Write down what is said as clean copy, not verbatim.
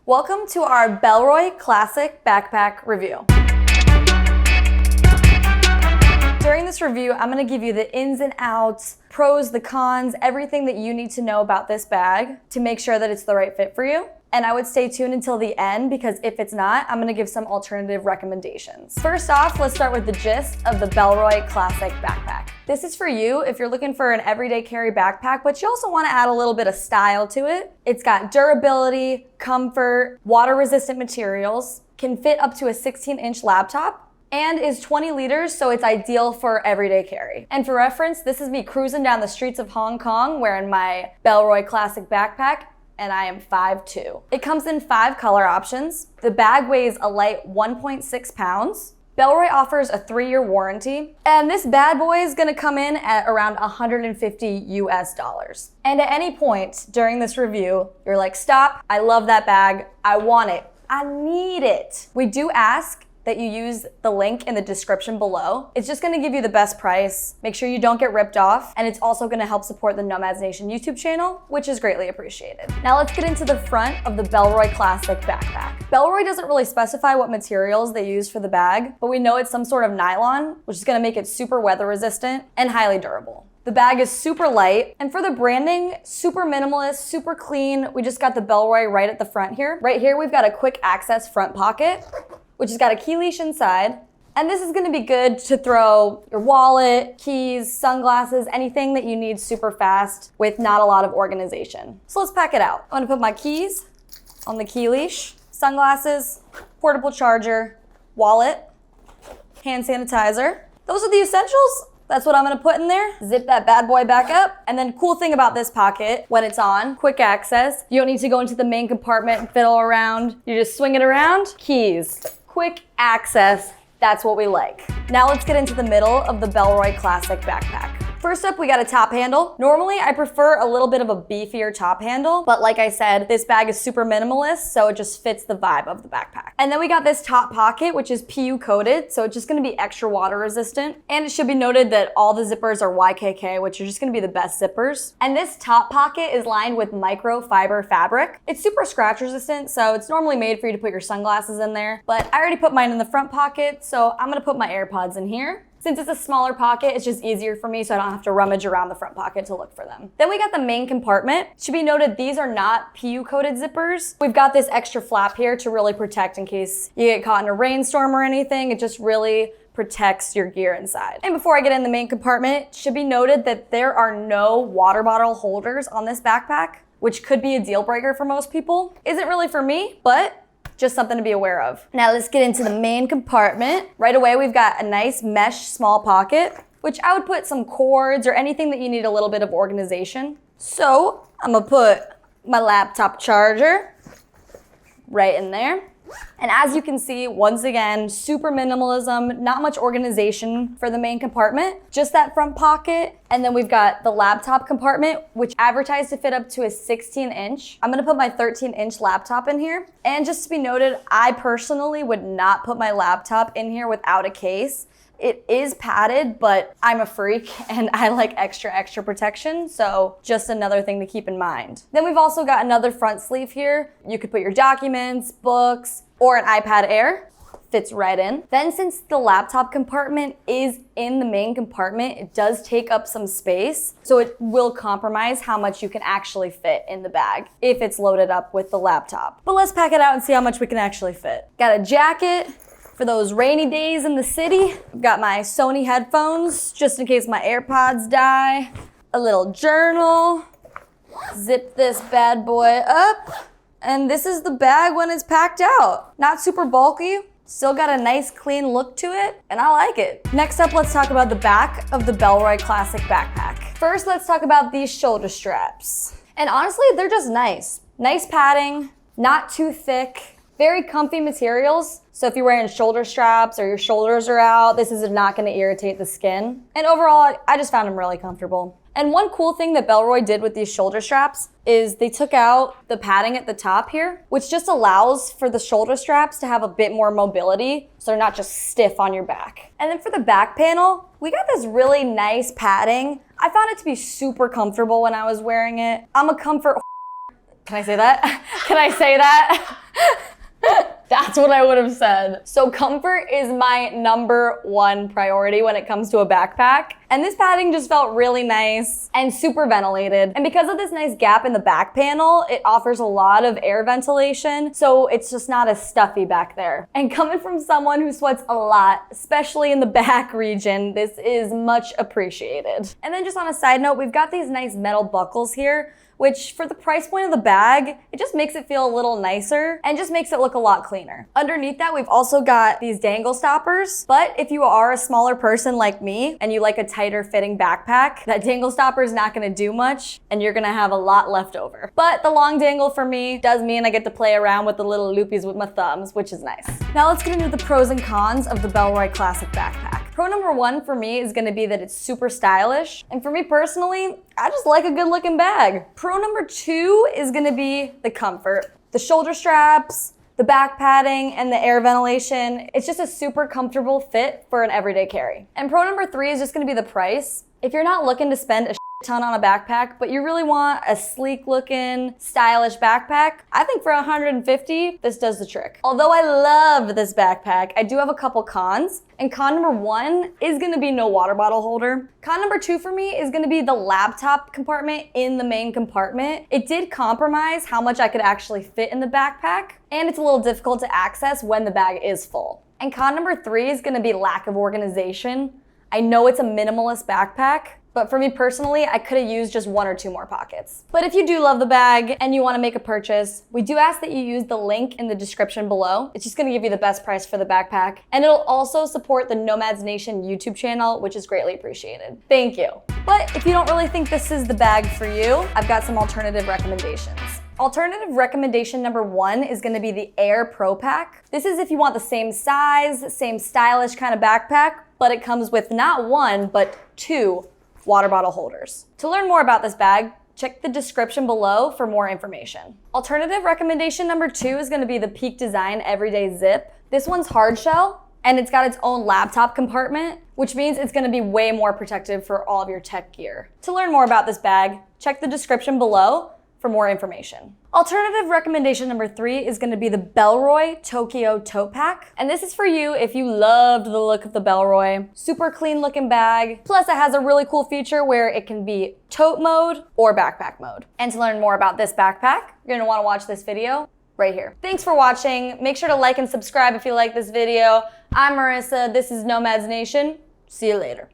Welcome to our Bellroy Classic Backpack review. During this review, I'm going to give you the ins and outs, pros, the cons, everything that you need to know about this bag to make sure that it's the right fit for you. And I would stay tuned until the end because if it's not, I'm going to give some alternative recommendations. First off, let's start with the gist of the Bellroy Classic Backpack. This is for you if you're looking for an everyday carry backpack, but you also want to add a little bit of style to it. It's got durability, comfort, water-resistant materials, can fit up to a 16-inch laptop, and is 20 liters, so it's ideal for everyday carry. And for reference, this is me cruising down the streets of Hong Kong wearing my Bellroy Classic Backpack, and I am 5'2". It comes in 5 color options. The bag weighs a light 1.6 pounds. Bellroy offers a 3-year warranty, and this bad boy is gonna come in at around $150 US. And at any point during this review, you're like, stop, I love that bag, I want it, I need it. We do ask that you use the link in the description below. It's just gonna give you the best price. Make sure you don't get ripped off, and it's also gonna help support the Nomads Nation YouTube channel, which is greatly appreciated. Now let's get into the front of the Bellroy Classic Backpack. Bellroy doesn't really specify what materials they use for the bag, but we know it's some sort of nylon, which is gonna make it super weather resistant and highly durable. The bag is super light, and for the branding, super minimalist, super clean. We just got the Bellroy right at the front here. Right here, we've got a quick access front pocket, which has got a key leash inside. And this is gonna be good to throw your wallet, keys, sunglasses, anything that you need super fast with not a lot of organization. So let's pack it out. I'm gonna put my keys on the key leash, sunglasses, portable charger, wallet, hand sanitizer. Those are the essentials. That's what I'm gonna put in there. Zip that bad boy back up. And then cool thing about this pocket, when it's on, quick access. You don't need to go into the main compartment and fiddle around. You just swing it around, keys. Quick access, that's what we like. Now let's get into the middle of the Bellroy Classic Backpack. First up, we got a top handle. Normally, I prefer a little bit of a beefier top handle, but like I said, this bag is super minimalist, so it just fits the vibe of the backpack. And then we got this top pocket, which is PU coated, so it's just gonna be extra water resistant. And it should be noted that all the zippers are YKK, which are just gonna be the best zippers. And this top pocket is lined with microfiber fabric. It's super scratch resistant, so it's normally made for you to put your sunglasses in there, but I already put mine in the front pocket, so I'm gonna put my AirPods in here. Since it's a smaller pocket, it's just easier for me so I don't have to rummage around the front pocket to look for them. Then we got the main compartment. Should be noted, these are not PU coated zippers. We've got this extra flap here to really protect in case you get caught in a rainstorm or anything. It just really protects your gear inside. And before I get in the main compartment, it should be noted that there are no water bottle holders on this backpack, which could be a deal breaker for most people. Isn't really for me, but just something to be aware of. Now let's get into the main compartment. Right away, we've got a nice mesh small pocket, which I would put some cords or anything that you need a little bit of organization. So I'm gonna put my laptop charger right in there. And as you can see, once again, super minimalism, not much organization for the main compartment, just that front pocket. And then we've got the laptop compartment, which advertised to fit up to a 16-inch. I'm gonna put my 13-inch laptop in here. And just to be noted, I personally would not put my laptop in here without a case. It is padded, but I'm a freak and I like extra protection, so just another thing to keep in mind. Then we've also got another front sleeve here. You could put your documents, books, or an iPad Air. Fits right in. Then since the laptop compartment is in the main compartment, it does take up some space, so it will compromise how much you can actually fit in the bag if it's loaded up with the laptop. But let's pack it out and see how much we can actually fit. Got a jacket for those rainy days in the city. I've got my Sony headphones, just in case my AirPods die. A little journal. Zip this bad boy up. And this is the bag when it's packed out. Not super bulky, still got a nice clean look to it, and I like it. Next up, let's talk about the back of the Bellroy Classic Backpack. First, let's talk about these shoulder straps. And honestly, they're just nice. Nice padding, not too thick, very comfy materials. So if you're wearing shoulder straps or your shoulders are out, this is not gonna irritate the skin. And overall, I just found them really comfortable. And one cool thing that Bellroy did with these shoulder straps is they took out the padding at the top here, which just allows for the shoulder straps to have a bit more mobility, so they're not just stiff on your back. And then for the back panel, we got this really nice padding. I found it to be super comfortable when I was wearing it. I'm a comfort. Can I say that? Can I say that? That's what I would have said. So comfort is my #1 priority when it comes to a backpack. And this padding just felt really nice and super ventilated. And because of this nice gap in the back panel, it offers a lot of air ventilation, so it's just not as stuffy back there. And coming from someone who sweats a lot, especially in the back region, this is much appreciated. And then just on a side note, we've got these nice metal buckles here, which for the price point of the bag, it just makes it feel a little nicer and just makes it look a lot cleaner. Underneath that, we've also got these dangle stoppers, but if you are a smaller person like me and you like a tighter fitting backpack, that dangle stopper is not gonna do much and you're gonna have a lot left over. But the long dangle for me does mean I get to play around with the little loopies with my thumbs, which is nice. Now let's get into the pros and cons of the Bellroy Classic Backpack. Pro #1 for me is gonna be that it's super stylish. And for me personally, I just like a good looking bag. Pro #2 is gonna be the comfort. The shoulder straps, the back padding, and the air ventilation. It's just a super comfortable fit for an everyday carry. And pro #3 is just gonna be the price. If you're not looking to spend a ton on a backpack, but you really want a sleek looking, stylish backpack, I think for $150, this does the trick. Although I love this backpack, I do have a couple cons. And con #1 is gonna be no water bottle holder. Con #2 for me is gonna be the laptop compartment in the main compartment. It did compromise how much I could actually fit in the backpack, and it's a little difficult to access when the bag is full. And con #3 is gonna be lack of organization. I know it's a minimalist backpack, but for me personally, I could have used just 1 or 2 more pockets. But if you do love the bag and you want to make a purchase, we do ask that you use the link in the description below. It's just going to give you the best price for the backpack. And it'll also support the Nomads Nation YouTube channel, which is greatly appreciated. Thank you. But if you don't really think this is the bag for you, I've got some alternative recommendations. Alternative recommendation #1 is gonna be the Aer Pro Pack. This is if you want the same size, same stylish kind of backpack, but it comes with not 1, but 2 water bottle holders. To learn more about this bag, check the description below for more information. Alternative recommendation #2 is gonna be the Peak Design Everyday Zip. This one's hard shell, and it's got its own laptop compartment, which means it's gonna be way more protective for all of your tech gear. To learn more about this bag, check the description below for more information. Alternative recommendation #3 is gonna be the Bellroy Tokyo Tote Pack. And this is for you if you loved the look of the Bellroy. Super clean looking bag. Plus it has a really cool feature where it can be tote mode or backpack mode. And to learn more about this backpack, you're gonna wanna watch this video right here. Thanks for watching. Make sure to like and subscribe if you like this video. I'm Marissa, this is Nomads Nation. See you later.